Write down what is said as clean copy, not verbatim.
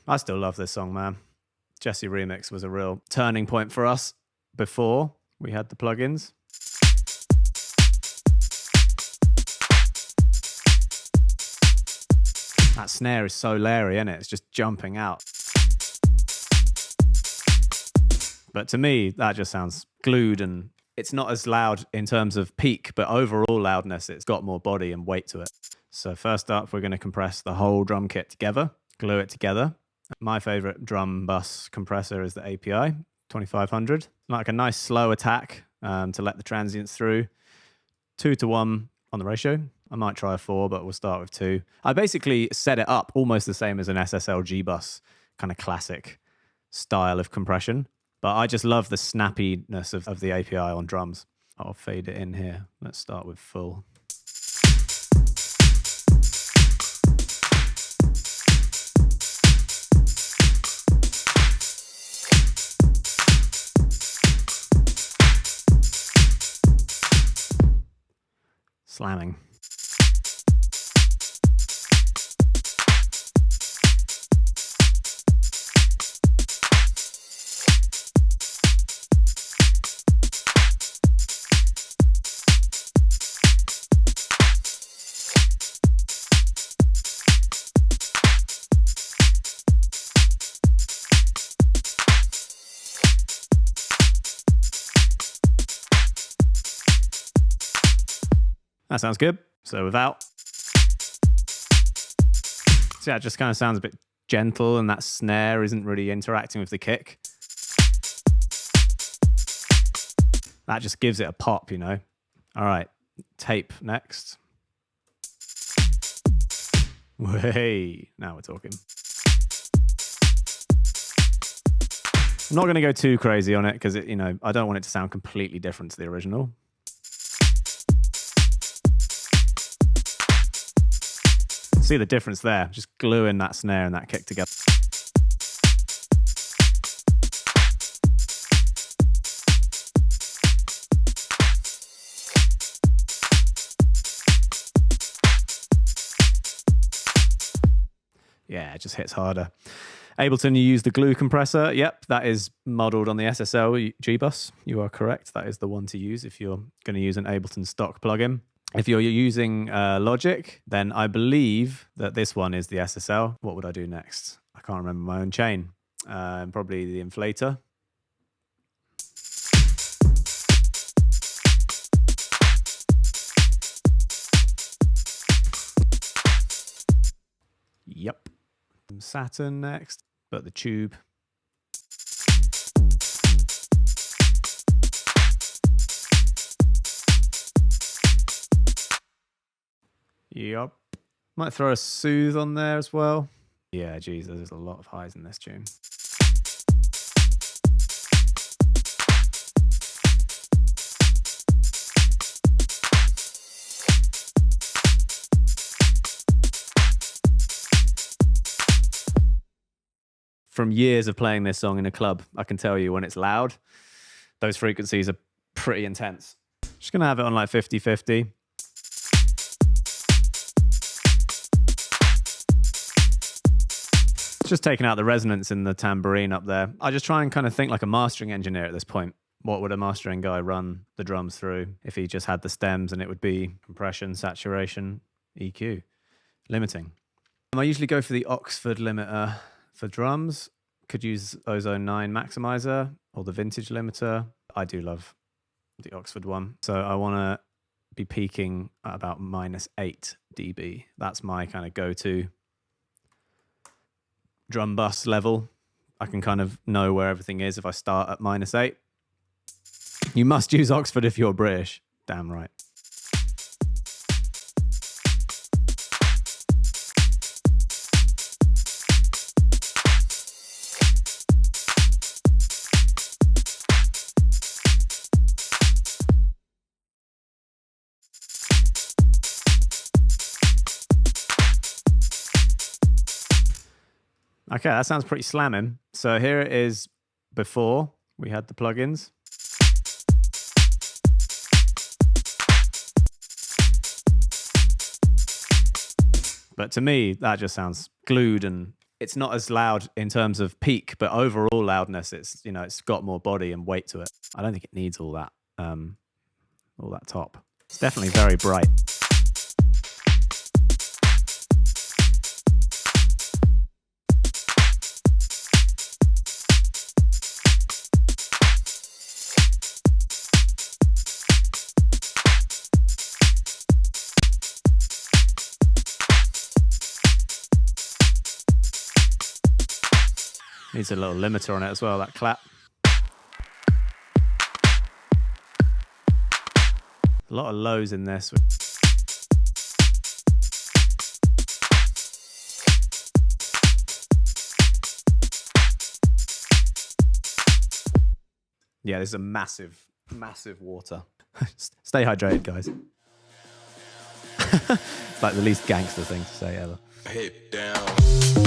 I still love this song, man. Jesse Remix was a real turning point for us before we had the plugins. That snare is so leery, isn't it? It's just jumping out. But to me, that just sounds glued, and it's not as loud in terms of peak, but overall loudness, it's got more body and weight to it. So first up, we're going to compress the whole drum kit together, glue it together. My favorite drum bus compressor is the API 2500. Like a nice slow attack to let the transients through. 2-to-1 on the ratio. I might try a 4, but we'll start with 2. I basically set it up almost the same as an SSL G-bus, kind of classic style of compression. But I just love the snappiness of the API on drums. I'll fade it in here. Let's start with full. Slamming. That sounds good. So without. So yeah, it just kind of sounds a bit gentle, and that snare isn't really interacting with the kick. That just gives it a pop, you know. All right, tape next. Hey, now we're talking. I'm not going to go too crazy on it because, you know, I don't want it to sound completely different to the original. See the difference there, just gluing that snare and that kick together. Yeah, it just hits harder. Ableton, you use the glue compressor. Yep, that is modeled on the SSL G-Bus. You are correct. That is the one to use if you're going to use an Ableton stock plugin. If you're using Logic, then I believe that this one is the SSL. What would I do next? I can't remember my own chain. Probably the Inflator. Yep. Saturn next, but the tube. Yep. Might throw a Soothe on there as well. Yeah, geez, there's a lot of highs in this tune. From years of playing this song in a club, I can tell you when it's loud, those frequencies are pretty intense. Just gonna have it on like 50-50. Just taking out the resonance in the tambourine up there. I just try and kind of think like a mastering engineer at this point. What would a mastering guy run the drums through if he just had the stems, and it would be compression, saturation, EQ, limiting. I usually go for the Oxford limiter for drums. Could use Ozone 9 maximizer or the vintage limiter. I do love the Oxford one. So I want to be peaking at about -8 dB. That's my kind of go-to drum bus level. I can kind of know where everything is if I start at -8. You must use Oxford if you're British. Damn right. Okay, that sounds pretty slamming. So here it is before we had the plugins. But to me, that just sounds glued and it's not as loud in terms of peak, but overall loudness, it's, you know, it's got more body and weight to it. I don't think it needs all that top. It's definitely very bright. Needs a little limiter on it as well, that clap. A lot of lows in this. Yeah, this is a massive, massive water. Stay hydrated, guys. It's like the least gangster thing to say ever. Hit down.